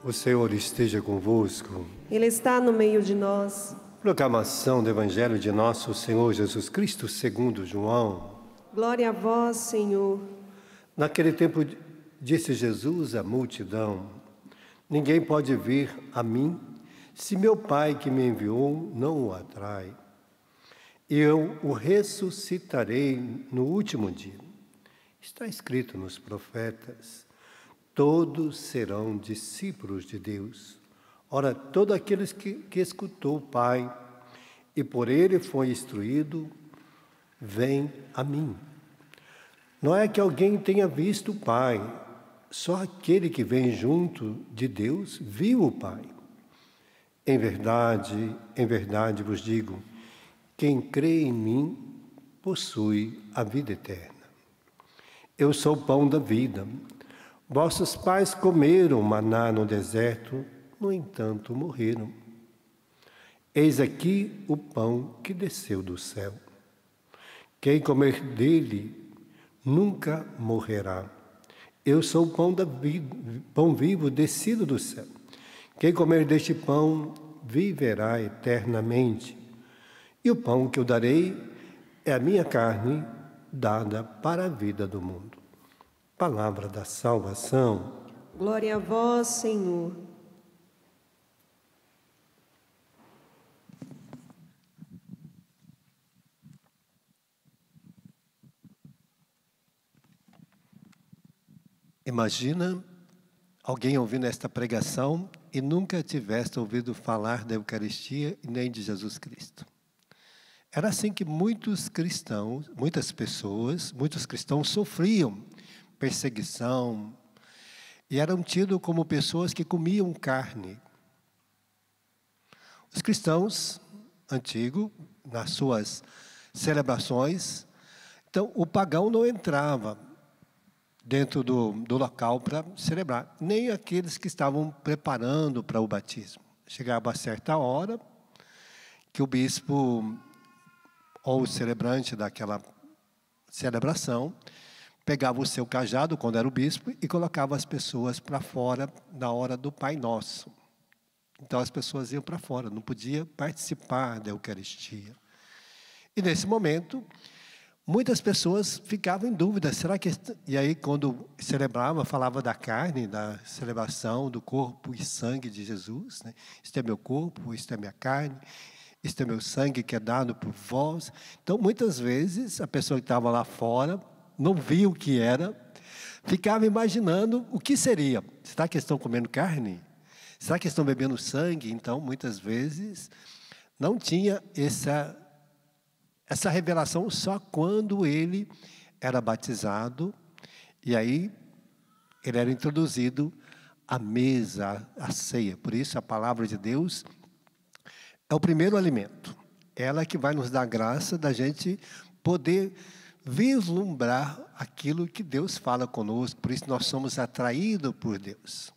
O Senhor esteja convosco. Ele está no meio de nós. Proclamação do Evangelho de nosso Senhor Jesus Cristo segundo João. Glória a vós, Senhor. Naquele tempo disse Jesus à multidão: ninguém pode vir a mim se meu Pai que me enviou não o atrai. Eu o ressuscitarei no último dia. Está escrito nos profetas: todos serão discípulos de Deus. Ora, todo aquele que escutou o Pai e por ele foi instruído, vem a mim. Não é que alguém tenha visto o Pai, só aquele que vem junto de Deus viu o Pai. Em verdade vos digo, quem crê em mim possui a vida eterna. Eu sou o pão da vida. Vossos pais comeram maná no deserto, no entanto morreram. Eis aqui o pão que desceu do céu. Quem comer dele nunca morrerá. Eu sou o pão da vida, pão vivo descido do céu. Quem comer deste pão viverá eternamente. E o pão que eu darei é a minha carne, dada para a vida do mundo. Palavra da salvação. Glória a vós, Senhor. Imagina alguém ouvindo esta pregação e nunca tivesse ouvido falar da Eucaristia e nem de Jesus Cristo. Era assim que muitos cristãos sofriam perseguição e eram tidos como pessoas que comiam carne. Os cristãos antigos, nas suas celebrações, então o pagão não entrava dentro do local para celebrar, nem aqueles que estavam preparando para o batismo. Chegava a certa hora que o bispo ou o celebrante daquela celebração pegava o seu cajado, quando era o bispo, e colocava as pessoas para fora na hora do Pai Nosso. Então as pessoas iam para fora, não podiam participar da Eucaristia. E nesse momento, muitas pessoas ficavam em dúvida, será que... E aí, quando celebrava, falava da carne, da celebração do corpo e sangue de Jesus, né? Isto é meu corpo, isto é minha carne, isto é meu sangue que é dado por vós. Então, muitas vezes, a pessoa que estava lá fora, não via o que era, ficava imaginando o que seria. Será que estão comendo carne? Será que estão bebendo sangue? Então, muitas vezes, não tinha essa revelação só quando ele era batizado, e aí ele era introduzido à mesa, à ceia. Por isso a palavra de Deus é o primeiro alimento. Ela que vai nos dar graça da gente poder vislumbrar aquilo que Deus fala conosco. Por isso nós somos atraídos por Deus.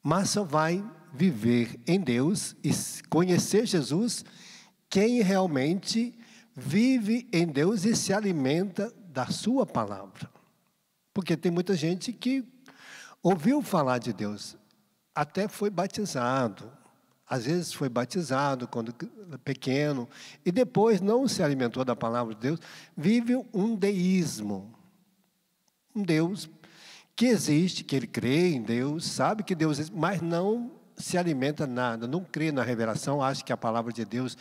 Mas só vai viver em Deus e conhecer Jesus quem realmente vive em Deus e se alimenta da sua palavra. Porque tem muita gente que ouviu falar de Deus, até foi batizado. Às vezes foi batizado quando pequeno, e depois não se alimentou da palavra de Deus, vive um deísmo. Um Deus que existe, que ele crê em Deus, sabe que Deus existe, mas não se alimenta nada, não crê na revelação, acha que a palavra de Deus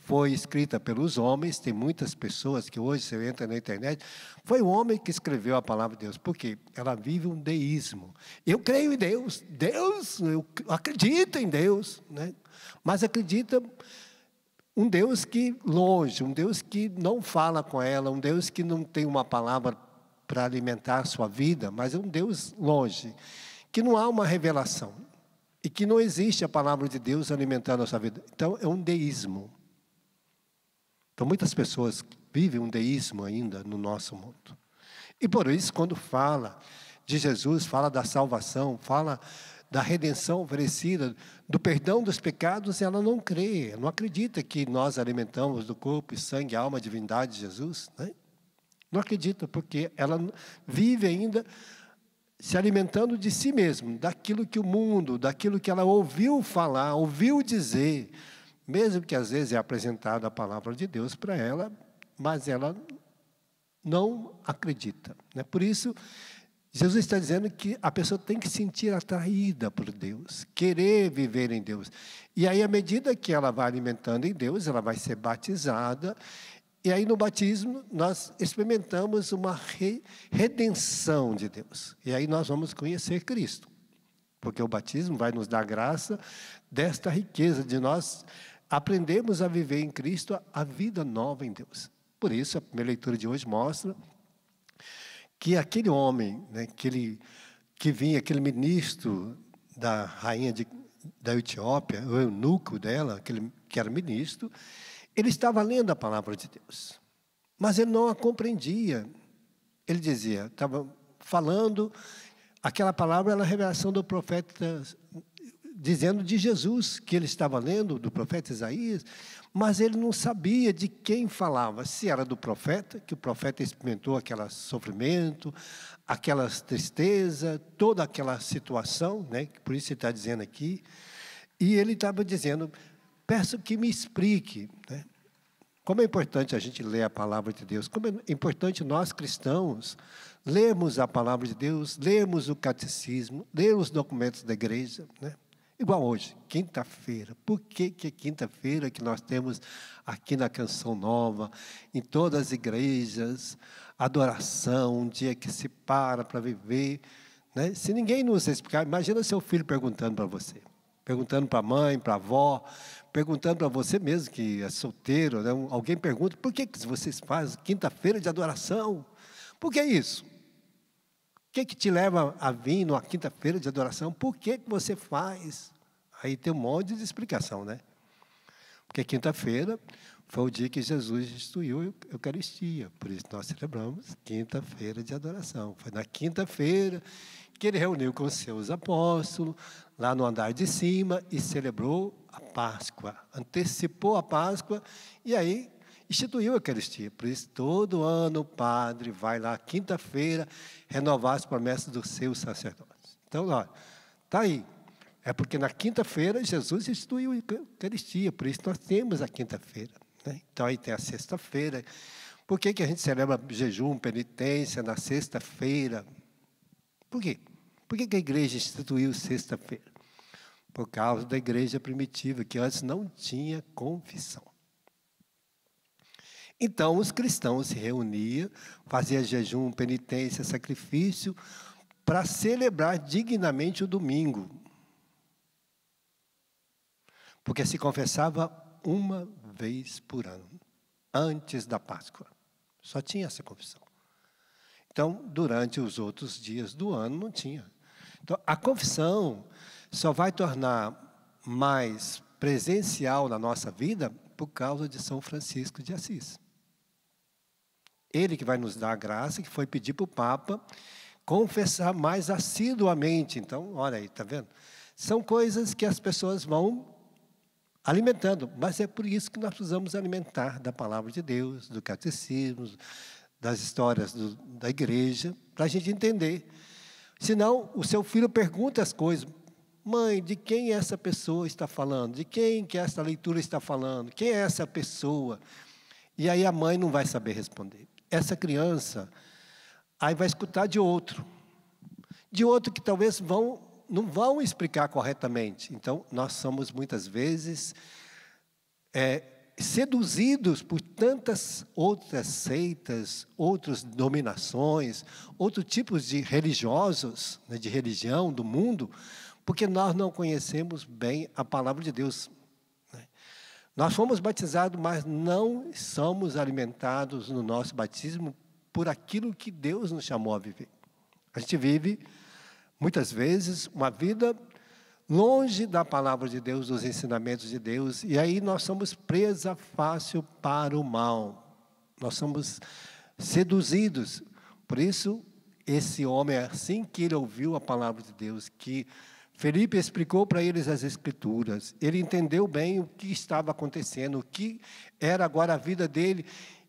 foi escrita pelos homens. Tem muitas pessoas que hoje você entra na internet, foi o homem que escreveu a palavra de Deus, porque ela vive um deísmo. Eu creio em Deus, eu acredito em Deus, né? Mas acredita um Deus que longe, um Deus que não fala com ela, um Deus que não tem uma palavra para alimentar a sua vida, mas é um Deus longe, que não há uma revelação, e que não existe a palavra de Deus alimentando a sua vida. Então é um deísmo. Então, muitas pessoas vivem um deísmo ainda no nosso mundo. E por isso, quando fala de Jesus, fala da salvação, fala da redenção oferecida, do perdão dos pecados, ela não crê, não acredita que nós alimentamos do corpo e sangue, alma, divindade de Jesus, né? Não acredita, porque ela vive ainda se alimentando de si mesma, daquilo que o mundo, daquilo que ela ouviu falar, ouviu dizer, mesmo que às vezes é apresentada a palavra de Deus para ela, mas ela não acredita, né? Por isso, Jesus está dizendo que a pessoa tem que se sentir atraída por Deus, querer viver em Deus. E aí, à medida que ela vai alimentando em Deus, ela vai ser batizada. E aí, no batismo, nós experimentamos uma redenção de Deus. E aí nós vamos conhecer Cristo. Porque o batismo vai nos dar graça desta riqueza de nós aprendermos a viver em Cristo a vida nova em Deus. Por isso, a primeira leitura de hoje mostra que aquele homem, né, que vinha, aquele ministro da rainha da Etiópia, o eunuco dela, que era ministro, ele estava lendo a palavra de Deus, mas ele não a compreendia. Ele dizia, estava falando, aquela palavra era a revelação do profeta, dizendo de Jesus, que ele estava lendo, do profeta Isaías, mas ele não sabia de quem falava, se era do profeta, que o profeta experimentou aquele sofrimento, aquela tristeza, toda aquela situação, né? Por isso ele está dizendo aqui, e ele estava dizendo, peço que me explique, né? Como é importante a gente ler a palavra de Deus, como é importante nós cristãos lermos a palavra de Deus, lermos o catecismo, lermos os documentos da igreja, né? Igual hoje, quinta-feira. Por que é quinta-feira que nós temos aqui na Canção Nova, em todas as igrejas, adoração, um dia que se para viver, né? Se ninguém nos explicar, imagina seu filho perguntando para você, perguntando para a mãe, para a avó, perguntando para você mesmo que é solteiro, né? Alguém pergunta, por que vocês fazem quinta-feira de adoração? Por que isso? O que te leva a vir numa quinta-feira de adoração? Por que você faz? Aí tem um monte de explicação, né? Porque quinta-feira foi o dia que Jesus instituiu a Eucaristia. Por isso nós celebramos quinta-feira de adoração. Foi na quinta-feira que ele reuniu com os seus apóstolos, lá no andar de cima, e celebrou a Páscoa. Antecipou a Páscoa, e aí instituiu a Eucaristia. Por isso, todo ano o padre vai lá, quinta-feira, renovar as promessas dos seus sacerdotes. Então, olha, está aí. É porque na quinta-feira Jesus instituiu a Eucaristia, por isso nós temos a quinta-feira, né? Então, aí tem a sexta-feira. Por que a gente celebra jejum, penitência na sexta-feira? Por quê? Por que a igreja instituiu sexta-feira? Por causa da igreja primitiva, que antes não tinha confissão. Então, os cristãos se reuniam, faziam jejum, penitência, sacrifício, para celebrar dignamente o domingo. Porque se confessava uma vez por ano, antes da Páscoa. Só tinha essa confissão. Então, durante os outros dias do ano, não tinha. Então, a confissão só vai tornar mais presencial na nossa vida por causa de São Francisco de Assis. Ele que vai nos dar a graça, que foi pedir para o Papa confessar mais assiduamente. Então, olha aí, está vendo? São coisas que as pessoas vão alimentando, mas é por isso que nós precisamos alimentar da palavra de Deus, do catecismo, das histórias da igreja, para a gente entender. Senão, o seu filho pergunta as coisas. Mãe, de quem essa pessoa está falando? De quem que essa leitura está falando? Quem é essa pessoa? E aí a mãe não vai saber responder. Essa criança aí vai escutar de outro que talvez não vão explicar corretamente. Então, nós somos muitas vezes seduzidos por tantas outras seitas, outras dominações, outros tipos de religiosos, né, de religião do mundo, porque nós não conhecemos bem a palavra de Deus. Nós fomos batizados, mas não somos alimentados no nosso batismo por aquilo que Deus nos chamou a viver. A gente vive, muitas vezes, uma vida longe da palavra de Deus, dos ensinamentos de Deus, e aí nós somos presa fácil para o mal. Nós somos seduzidos. Por isso, esse homem, assim que ele ouviu a palavra de Deus, que Felipe explicou para eles as Escrituras, ele entendeu bem o que estava acontecendo, o que era agora a vida dele,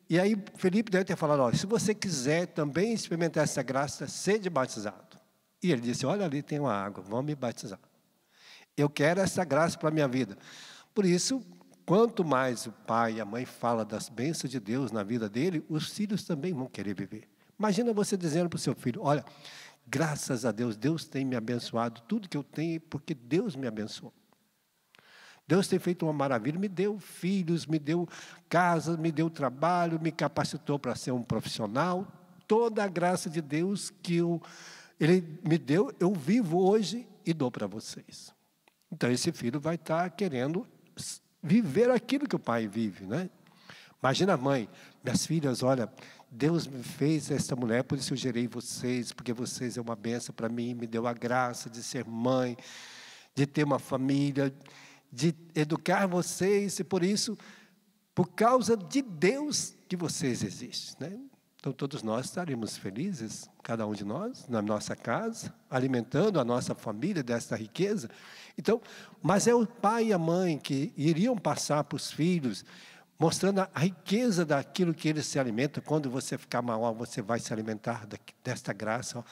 E aí Felipe deve ter falado, olha, se você quiser também experimentar essa graça, seja batizado. E ele disse, olha, ali tem uma água, vamos me batizar. Eu quero essa graça para a minha vida. Por isso, quanto mais o pai e a mãe falam das bênçãos de Deus na vida dele, os filhos também vão querer viver. Imagina você dizendo para o seu filho, olha, graças a Deus, Deus tem me abençoado, tudo que eu tenho, porque Deus me abençoou. Deus tem feito uma maravilha, me deu filhos, me deu casa, me deu trabalho, me capacitou para ser um profissional. Toda a graça de Deus que Ele me deu, eu vivo hoje e dou para vocês. Então, esse filho vai estar querendo viver aquilo que o pai vive, né? Imagina a mãe, minhas filhas, olha, Deus me fez essa mulher, por isso eu gerei vocês, porque vocês é uma bênção para mim, me deu a graça de ser mãe, de ter uma família, de educar vocês, e por isso, por causa de Deus que vocês existem, né? Então, todos nós estaremos felizes, cada um de nós, na nossa casa, alimentando a nossa família desta riqueza. Então, mas é o pai e a mãe que iriam passar para os filhos, mostrando a riqueza daquilo que eles se alimentam. Quando você ficar mal, você vai se alimentar desta graça.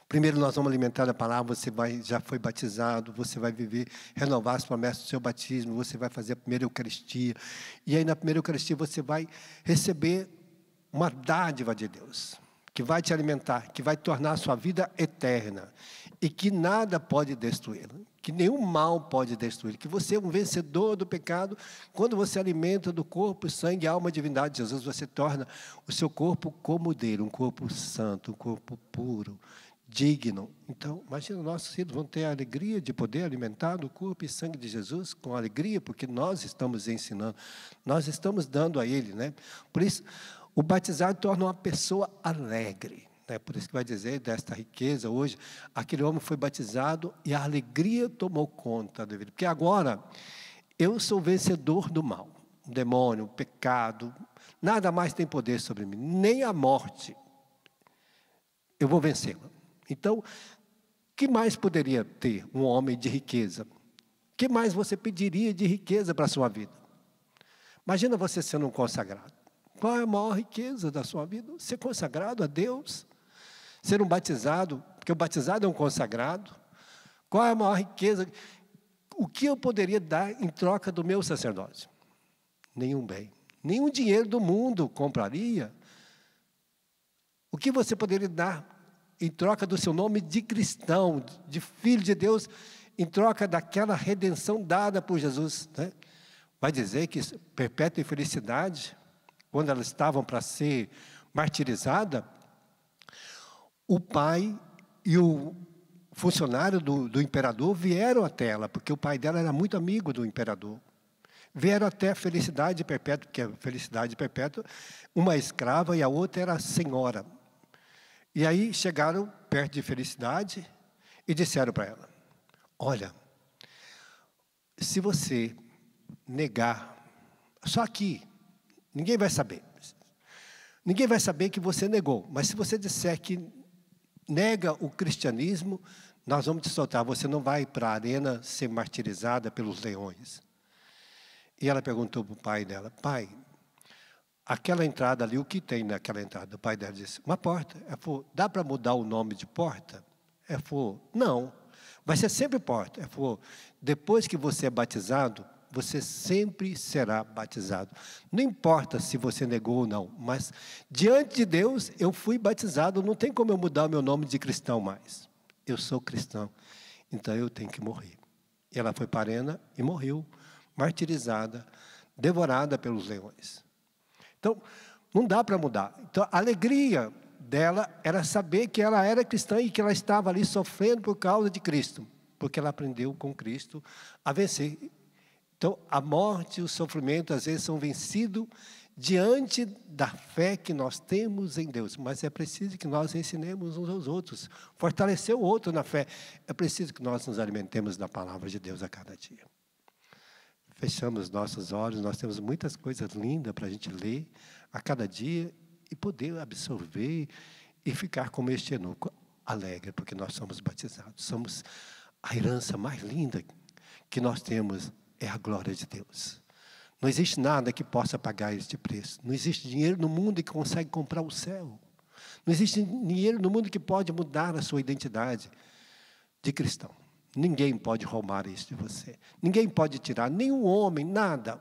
Primeiro nós vamos alimentar a palavra, você já foi batizado, você vai viver, renovar as promessas do seu batismo, você vai fazer a primeira Eucaristia. E aí na primeira Eucaristia você vai receber uma dádiva de Deus, que vai te alimentar, que vai tornar a sua vida eterna, e que nada pode destruí-la, que nenhum mal pode destruí-la, que você é um vencedor do pecado. Quando você alimenta do corpo, sangue, alma, divindade de Jesus, você torna o seu corpo como dele, um corpo santo, um corpo puro, digno. Então, imagina, nossos filhos vão ter a alegria de poder alimentar do corpo e sangue de Jesus com alegria, porque nós estamos ensinando, nós estamos dando a ele, né? Por isso, o batizado torna uma pessoa alegre, né? Por isso que vai dizer desta riqueza hoje, aquele homem foi batizado e a alegria tomou conta dele, porque agora eu sou vencedor do mal, o demônio, o pecado, nada mais tem poder sobre mim, nem a morte, eu vou vencê-la. Então, o que mais poderia ter um homem de riqueza? O que mais você pediria de riqueza para a sua vida? Imagina você sendo um consagrado. Qual é a maior riqueza da sua vida? Ser consagrado a Deus, ser um batizado, porque o batizado é um consagrado. Qual é a maior riqueza? O que eu poderia dar em troca do meu sacerdócio? Nenhum bem, nenhum dinheiro do mundo compraria. O que você poderia dar em troca do seu nome de cristão, de filho de Deus, em troca daquela redenção dada por Jesus, né? Vai dizer que perpétua infelicidade, quando elas estavam para ser martirizadas, o pai e o funcionário do imperador vieram até ela, porque o pai dela era muito amigo do imperador. Vieram até a felicidade perpétua, porque a felicidade perpétua, uma escrava e a outra era a senhora. E aí chegaram perto de Felicidade e disseram para ela, olha, se você negar, só aqui, ninguém vai saber. Ninguém vai saber que você negou, mas se você disser que nega o cristianismo, nós vamos te soltar, você não vai para a arena ser martirizada pelos leões. E ela perguntou para o pai dela, pai, aquela entrada ali, o que tem naquela entrada? O pai dela disse, uma porta. Ela falou, dá para mudar o nome de porta? Ela falou, não, vai ser sempre porta. Ela falou, depois que você é batizado, você sempre será batizado. Não importa se você negou ou não, mas diante de Deus, eu fui batizado, não tem como eu mudar o meu nome de cristão mais. Eu sou cristão, então eu tenho que morrer. E ela foi para a arena e morreu, martirizada, devorada pelos leões. Então, não dá para mudar. Então, a alegria dela era saber que ela era cristã e que ela estava ali sofrendo por causa de Cristo, porque ela aprendeu com Cristo a vencer. Então, a morte e o sofrimento, às vezes, são vencidos diante da fé que nós temos em Deus. Mas é preciso que nós ensinemos uns aos outros, fortalecer o outro na fé. É preciso que nós nos alimentemos da palavra de Deus a cada dia. Fechamos nossos olhos, nós temos muitas coisas lindas para a gente ler a cada dia e poder absorver e ficar como este eunuco, alegre, porque nós somos batizados. Somos a herança mais linda que nós temos, é a glória de Deus. Não existe nada que possa pagar este preço. Não existe dinheiro no mundo que consegue comprar o céu. Não existe dinheiro no mundo que pode mudar a sua identidade de cristão. Ninguém pode roubar isso de você. Ninguém pode tirar, nenhum homem, nada.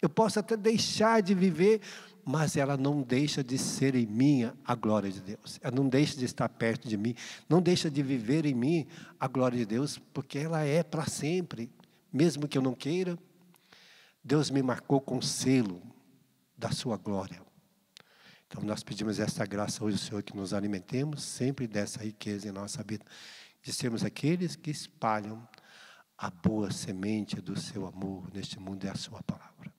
Eu posso até deixar de viver, mas ela não deixa de ser em mim a glória de Deus. Ela não deixa de estar perto de mim, não deixa de viver em mim a glória de Deus, porque ela é para sempre. Mesmo que eu não queira, Deus me marcou com o selo da sua glória. Então nós pedimos essa graça hoje, Senhor, que nos alimentemos sempre dessa riqueza em nossa vida, de sermos aqueles que espalham a boa semente do seu amor neste mundo, é a sua palavra.